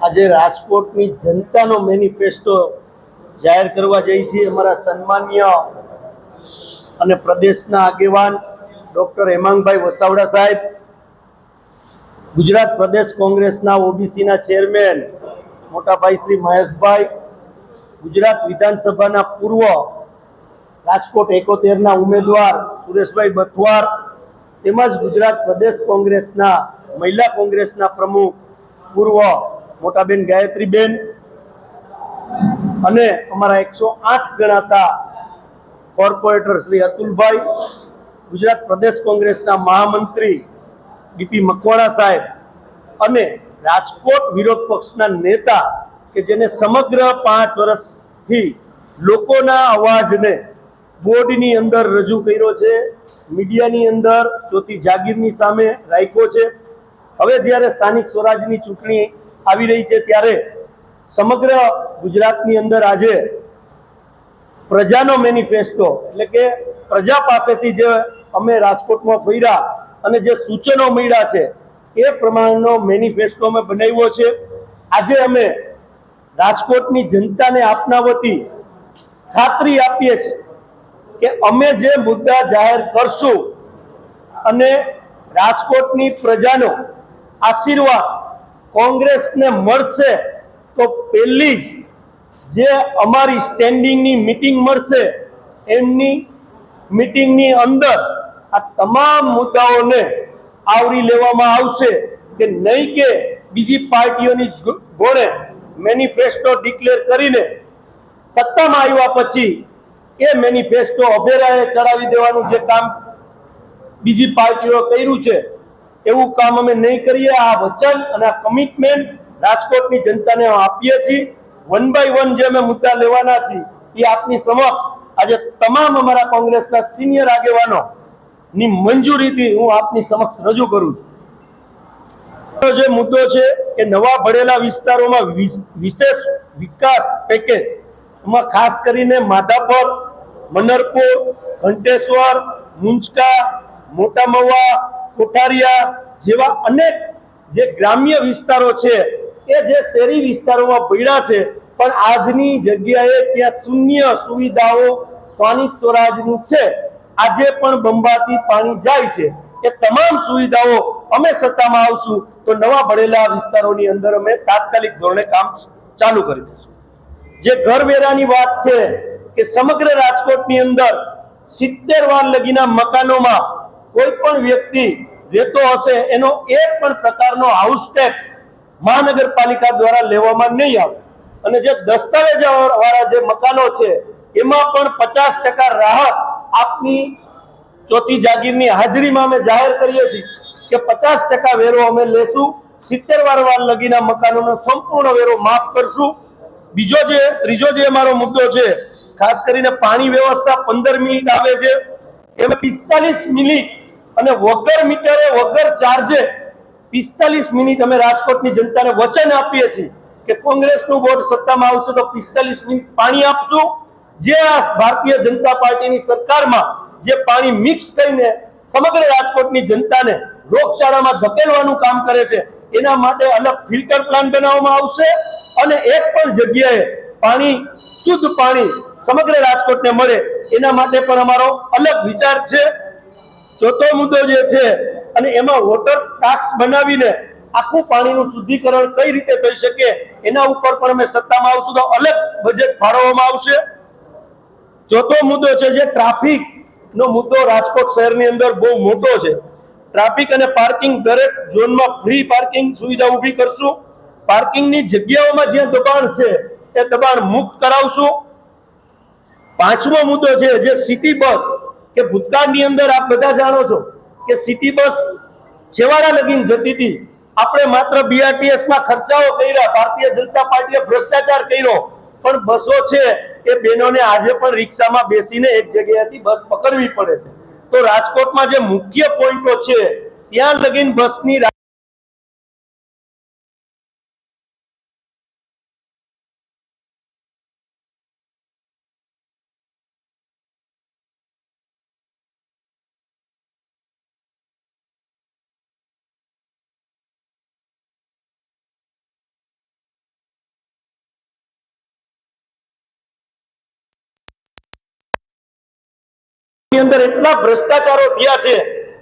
આજે રાજકોટની જનતાનો મેનિફેસ્ટો જાહેર કરવા જઈ છીએ। અમારા સન્માનીય અને પ્રદેશના આગેવાન ડૉક્ટર હેમાંગભાઈ વસાવડા સાહેબ, ગુજરાત પ્રદેશ કોંગ્રેસના ઓબીસીના ચેરમેન મોટાભાઈ શ્રી મહેશભાઈ, ગુજરાત વિધાનસભાના પૂર્વ રાજકોટ 71ના ઉમેદવાર સુરેશભાઈ બથવાર, તેમજ ગુજરાત પ્રદેશ કોંગ્રેસના મહિલા કોંગ્રેસના પ્રમુખ પૂર્વ મોટાબેન ગાયત્રીબેન અને અમારા 108 ગણાતા કોર્પોરેટર શ્રી અતુલભાઈ, ગુજરાત પ્રદેશ કોંગ્રેસના મહામંત્રી ડીપી મકવાણા સાહેબ અને રાજકોટ વિરોધ પક્ષના નેતા કે જેને સમગ્ર 5 વર્ષથી લોકોના અવાજને બોર્ડની અંદર રજૂ કર્યો છે, મીડિયાની અંદર ચોથી જાગીરની સામે રાખ્યો છે। હવે જ્યારે સ્થાનિક સ્વરાજની ચૂંટણી આવી રહી છે ત્યારે સમગ્ર ગુજરાતની અંદર આજે પ્રજાનો મેનિફેસ્ટો એટલે કે પ્રજા પાસેથી જે અમે રાજકોટમાં ફર્યા અને જે સૂચનો મળ્યા છે એ પ્રમાણનો મેનિફેસ્ટો અમે બનાવ્યો છે। આજે અમે રાજકોટની જનતાને આપના વતી ખાતરી આપીએ છીએ કે અમે જે મુદ્દા જાહેર કરશું અને રાજકોટની પ્રજાનો આશીર્વાદ કોંગ્રેસને મળશે તો પહેલી જ જે અમારી સ્ટેન્ડિંગની મીટિંગ મળશે એમની મીટિંગની અંદર આ તમામ મુદ્દાઓને આવરી લેવામાં આવશે કે નહીં કે બીજી પાર્ટીઓની ઘોડે મેનિફેસ્ટો ડિક્લેર કરીને સત્તામાં આવ્યા પછી એ મેનિફેસ્ટો અભેરાએ ચડાવી દેવાનું જે કામ બીજી પાર્ટીઓ કર્યું છે એવું કામ અમે નહીં કરીએ। આ વચન અને આ કમિટમેન્ટ રાજકોટની જનતાને આપીએ છીએ। 1 બાય 1 જે અમે મુદ્દા લેવાના છીએ એ આપની સમક્ષ આજે તમામ અમારા કોંગ્રેસના સિનિયર આગેવાનો ની મંજૂરીથી હું આપની સમક્ષ રજૂ કરું છું। જે મુદ્દો છે કે નવા ભળેલા વિસ્તારોમાં વિશેષ વિકાસ પેકેજ એમાં ખાસ કરીને માધાપર, મનરપુર, ઘંટેશ્વર, મુંજકા, મોટા મવા, કોઠારિયા જેવા અનેક જે ગ્રામ્ય વિસ્તારો છે એ જે શહેરી વિસ્તારોમાં પડ્યા છે પણ આજની જગ્યાએ ત્યાં શૂન્ય સુવિધાઓ સ્થાનિક સ્વરાજની છે, આજે પણ બંબાતી પાણી જાય છે, એ તમામ સુવિધાઓ અમે સત્તામાં આવશું તો નવા ભળેલા વિસ્તારોની અંદર અમે તાત્કાલિક ધોરણે કામ ચાલુ કરી દઈશું। જે ઘરવેરાની વાત છે કે સમગ્ર રાજકોટની અંદર 70 વાર લગીના મકાનોમાં કોઈ પણ વ્યક્તિ રહેતો હશે એનો એક પણ પ્રકારનો હાઉસ ટેક્સ મહાનગરપાલિકા દ્વારા લેવામાં નહીં આવે અને જે દસ્તાવેજ વાળા જે મકાનો છે એમાં પણ 50% રાહત આપની ચોથી જાગીરની હાજરીમાં અમે જાહેર કરીએ છીએ કે 50% વેરો અમે લેશું, 70 વાર લગીના મકાનોનો સંપૂર્ણ વેરો માફ કરશું। ત્રીજો જે અમારો મુદ્દો છે ખાસ કરીને પાણી વ્યવસ્થા 15 મિનિટ આવે છે એમાં 45 મિનિટ અને વગર મીટરે વગર ચાર્જે 45 મિનિટ અમે રાજકોટની જનતાને વચન આપીએ છીએ કે કોંગ્રેસનું બોર્ડ સત્તામાં આવશે તો 45 મિનિટ પાણી આપશું। જે આ ભારતીય જનતા પાર્ટીની સરકારમાં જે પાણી મિક્સ થઈને સમગ્ર રાજકોટની જનતાને રોગચાળામાં ધકેલવાનું કામ કરે છે એના માટે અલગ ફિલ્ટર પ્લાન્ટ બનાવવામાં આવશે અને એક પણ જગ્યાએ પાણી શુદ્ધ પાણી સમગ્ર રાજકોટને મળે એના માટે પણ અમારો અલગ વિચાર છે। ચોથો મુદ્દો જે છે અને એમાં વોટર ટાસ્ક બનાવીને આખું પાણીનું શુદ્ધિકરણ કઈ રીતે થઈ શકે એના ઉપર પણ અમે સત્તામાં આવશું તો અલગ બજેટ ફાળવવામાં આવશે। ચોથો મુદ્દો છે જે ટ્રાફિક નો મુદ્દો રાજકોટ શહેરની અંદર બહુ મોટો છે। ટ્રાફિક અને પાર્કિંગ દરેક ઝોનમાં ફ્રી પાર્કિંગ સુવિધા ઊભી કરશું। પાર્કિંગની જગ્યાઓમાં જ્યાં દબાણ છે એ દબાણ મુક્ત કરાવશું। પાંચમો મુદ્દો છે જે સિટી બસ કે ભૂતકાળની અંદર આપ બધા જાણો છો કે સિટી બસ છેવાડા લગીને જતી હતી, આપણે માત્ર બીઆરટીએસમાં ખર્ચાઓ કર્યા, ભારતીય જનતા પાર્ટીએ ભ્રષ્ટાચાર કર્યો પણ બસો છે એ બહેનોને આજે પણ રિક્ષામાં બેસીને એક જગ્યાએથી બસ પકડવી પડે છે। તો રાજકોટમાં જે મુખ્ય પોઈન્ટો છે ત્યાં લગીને બસની ની અંદર એટલા ભ્રષ્ટાચારો થયા છે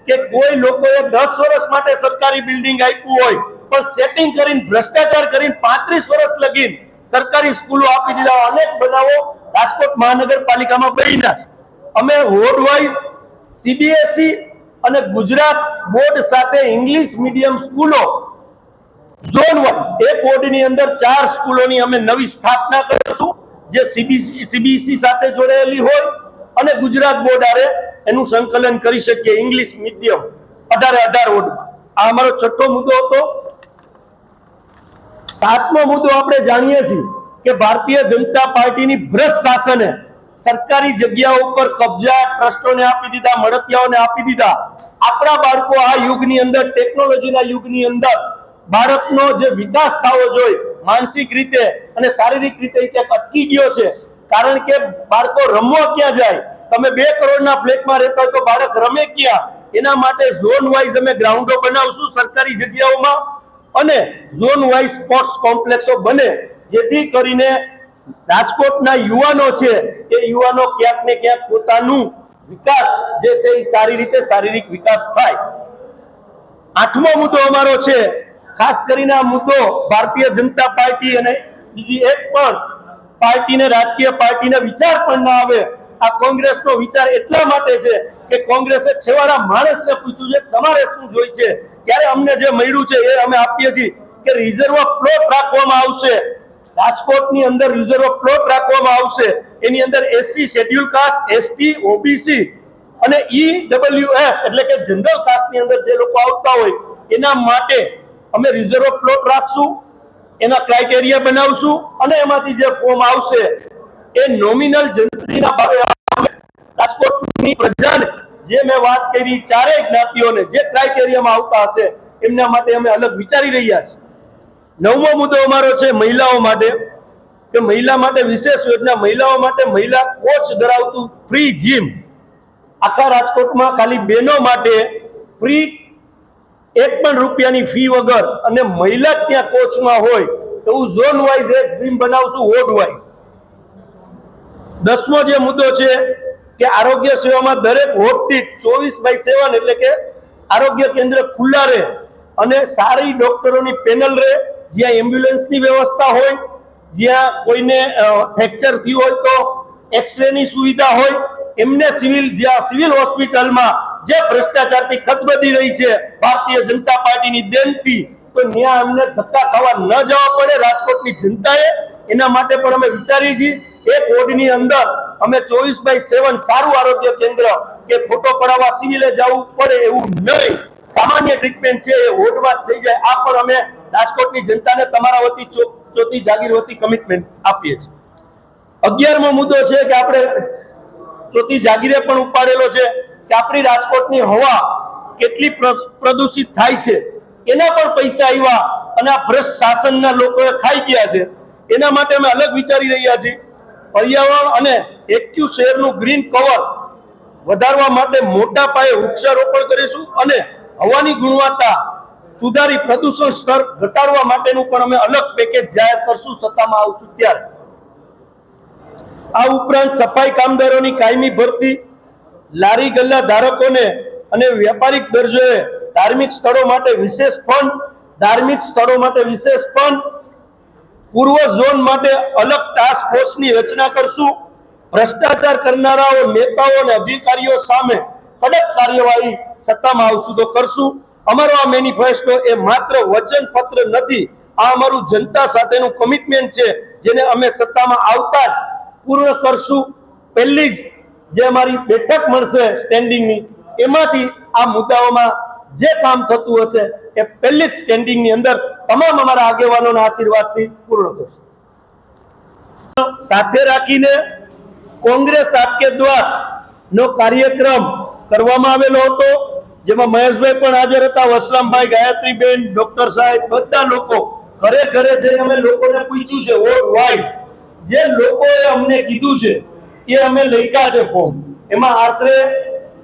કે કોઈ લોકોએ 10 વર્ષ માટે સરકારી બિલ્ડિંગ આપ્યું હોય પણ સેટિંગ કરીને ભ્રષ્ટાચાર કરીને 35 વર્ષ લગીન સરકારી સ્કૂલો આપી દીધા. અનેક બનાવો રાજકોટ મહાનગરપાલિકામાં બન્યા છે. અમે વોર્ડ વાઇઝ સીબીએસઈ અને ગુજરાત બોર્ડ સાથે ઇંગ્લિશ મીડિયમ સ્કૂલો ઝોન વાઇઝ એક વોર્ડની અંદર 4 સ્કૂલોની અમે નવી સ્થાપના કરીશું જે સીબીએસઈ સાથે જોડાયેલી હોય અને ગુજરાત બોર્ડ આરે એનું સંકલન કરી શકીએ ઇંગ્લિશ મીડિયમ 18 વોર્ડમાં. આ અમારો છઠ્ઠો મુદ્દો હતો. 7મો મુદ્દો આપણે જાણીએ છીએ કે ભારતીય જનતા પાર્ટીની ભ્રષ્ટ શાસને સરકારી જગ્યાઓ ઉપર કબજા ટ્રસ્ટોને આપી દીધા, મળતિયાઓને આપી દીધા. આપણા બાળકો આ યુગની અંદર ટેકનોલોજીના યુગની અંદર બાળકનો જે વિકાસ થવો જોઈએ માનસિક રીતે અને શારીરિક રીતે ક્યાંક અટકી ગયો છે. કારણ કે બાળકો રમવા ક્યાં જાય? તમે 2 કરોડના ફ્લેટમાં રહેતા હોય તો બાળક રમે ક્યાં? એના માટે ઝોન વાઇઝ અમે ગ્રાઉન્ડો બનાવશું સરકારી જગ્યાઓમાં અને ઝોન વાઇઝ સ્પોર્ટ્સ કોમ્પ્લેક્સો બને જેથી કરીને રાજકોટના યુવાનો છે એ યુવાનો ક્યાંક ને ક્યાંક પોતાનું વિકાસ જે છે એ સારી રીતે શારીરિક વિકાસ થાય. 8મો મુદ્દો અમારો છે ખાસ કરીને આ મુદ્દો ભારતીય જનતા પાર્ટી અને બીજી એક પણ પાર્ટીને રાજકીય પાર્ટીને વિચાર પણ ના આવે. આ કોંગ્રેસનો વિચાર એટલા માટે છે કે કોંગ્રેસે છેવાડા માણસને પૂછ્યું છે તમારે શું જોઈ છે ત્યારે અમને જે મળ્યું છે એ અમે આપીએ છીએ કે રિઝર્વ પ્લોટ રાખવામાં આવશે. રાજકોટની અંદર રિઝર્વ પ્લોટ રાખવામાં આવશે. એની અંદર SC schedule caste, ST, OBC અને ઈડબ્લ્યુએસ એટલે કે જનરલ કાસ્ટની અંદર જે લોકો આવતા હોય એના માટે અમે રિઝર્વ પ્લોટ રાખશું. એના ક્રાઇટેરિયા બનાવશું અને એમાંથી જે ફોર્મ આવશે એ નોમિનલ જંત્રીના ભાવે રાજકોટની પ્રજાને જે મેં વાત કરી ચારેય જ્ઞાતિઓને જે ક્રાઇટેરિયામાં આવતા હશે એમના માટે અમે અલગ વિચારી રહ્યા છીએ. 9મો મુદ્દો અમારો છે મહિલાઓ માટે કે મહિલા માટે વિશેષ યોજના, મહિલાઓ માટે મહિલા કોચ ધરાવતું ફ્રી જીમ આખા રાજકોટમાં ખાલી બહેનો માટે ફ્રી 1 પણ રૂપિયાની ફી વગર અને મહિલા ત્યાં કોચમાં હોય એવું ઝોન વાઇઝ એક જીમ બનાવશું વોર્ડ વાઇઝ. 10મો જે મુદ્દો છે કે આરોગ્ય સેવામાં દરેક વોર્ડથી 24/7 એટલે કે આરોગ્ય કેન્દ્ર ખુલ્લા રહે અને સારી ડોક્ટરોની પેનલ રહે, જ્યાં એમ્બ્યુલન્સની વ્યવસ્થા હોય, જ્યાં કોઈને ફ્રેક્ચર થયું હોય તો એક્સરેની સુવિધા હોય, એમને સિવિલ હોસ્પિટલમાં જે ભ્રષ્ટાચારથી ખતબદી રહી છે ભારતીય જનતા પાર્ટીની દેનથી તો ત્યાં અમને ધક્કા ખાવા ન જવા પડે રાજકોટની જનતાએ. એના માટે પણ અમે વિચારીએ છીએ એક વોર્ડની અંદર અમે 24/7 સારું આરોગ્ય કેન્દ્ર કે ફોટો પડાવવા સિવિલે જવું પડે એવું નહીં, સામાન્ય ટ્રીટમેન્ટ છે એ વોર્ડમાં થઈ જાય. આ પણ અમે રાજકોટની જનતાને તમારા વતી ચોથી જાગીર વતી કમિટમેન્ટ આપીએ છીએ. 11મો મુદ્દો છે કે આપણે ચોથી જાગીરે પણ ઉપાડેલો છે કે આપણી રાજકોટની હવા કેટલી પ્રદૂષિત થાય છે એના પણ પૈસા આવ્યા અને આ ભ્રષ્ટ શાસનના લોકોએ ખાઈ ગયા છે. એના માટે અમે અલગ વિચારી રહ્યા છીએ. પર્યાવરણ અને એક્ટિવ શહેરનું ગ્રીન કવર વધારવા માટે મોટા પાયે વૃક્ષારોપણ કરીશું અને હવાની ગુણવત્તા સુધારી પ્રદૂષણ સ્તર ઘટાડવા માટેનું પણ અમે અલગ પેકેજ જાહેર કરશું સત્તામાં આવશું ત્યારે. આ ઉપરાંત સફાઈ કામદારોની કાયમી ભરતી, લારી ગલ્લા ધારકોને અને વ્યાપારિક દરજ્જોએ ધાર્મિક સ્થળો માટે વિશેષ ફંડ, પૂર્વ ઝોન માટે અલગ ટાસ્ક ફોર્સની રચના કરશું. ભ્રષ્ટાચાર કરનારાઓ નેતાઓ અને અધિકારીઓ સામે કડક કાર્યવાહી સત્તામાં આવશું તો કરશું. અમારો આ મેનિફેસ્ટો એ માત્ર વચન પત્ર નથી, આ અમારું જનતા સાથેનું કમિટમેન્ટ છે જેને અમે સત્તામાં આવતા જ પૂર્ણ કરશું. પહેલી જ જે અમારી બેઠક મળશે સ્ટેન્ડિંગની એમાંથી આ મુદ્દાઓમાં જે કામ થતું હશે એ પહેલી જ સ્ટેન્ડિંગની અંદર તમામ અમારા આગેવાનોના આશીર્વાદથી પૂર્ણ કરશું. સાથે રાખીને કોંગ્રેસ આપકે દ્વાર નો કાર્યક્રમ કરવામાં આવેલો હતો જેમાં મહેશભાઈ પણ હાજર હતા, વસરામભાઈ, ગાયત્રીબેન, ડોક્ટર સાહેબ, બધા લોકો ઘરે ઘરે જઈ અમે લોકોને પૂછ્યું છે વોર્ડ વાઇઝ જે લોકોએ અમને કીધું છે એ અમે લખ્યા છે ફોર્મ. એમાં આશરે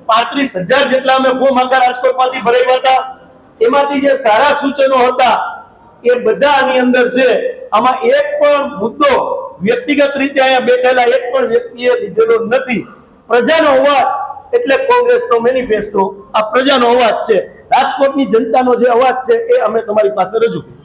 35,000 જેટલા અમે ફોર્મ આખા રાજકોટમાંથી ભરાવ્યા હતા. એમાંથી જે સારા સૂચનો હતા એ બધા આની અંદર છે. આમાં એક પણ મુદ્દો વ્યક્તિગત રીતે અહીંયા બેઠેલા એક પણ વ્યક્તિએ લીધેલો નથી. પ્રજાનો અવાજ એટલે કોંગ્રેસનો મેનિફેસ્ટો આ પ્રજાનો અવાજ છે, રાજકોટની જનતાનો જે અવાજ છે એ અમે તમારી પાસે રજૂ કર્યો.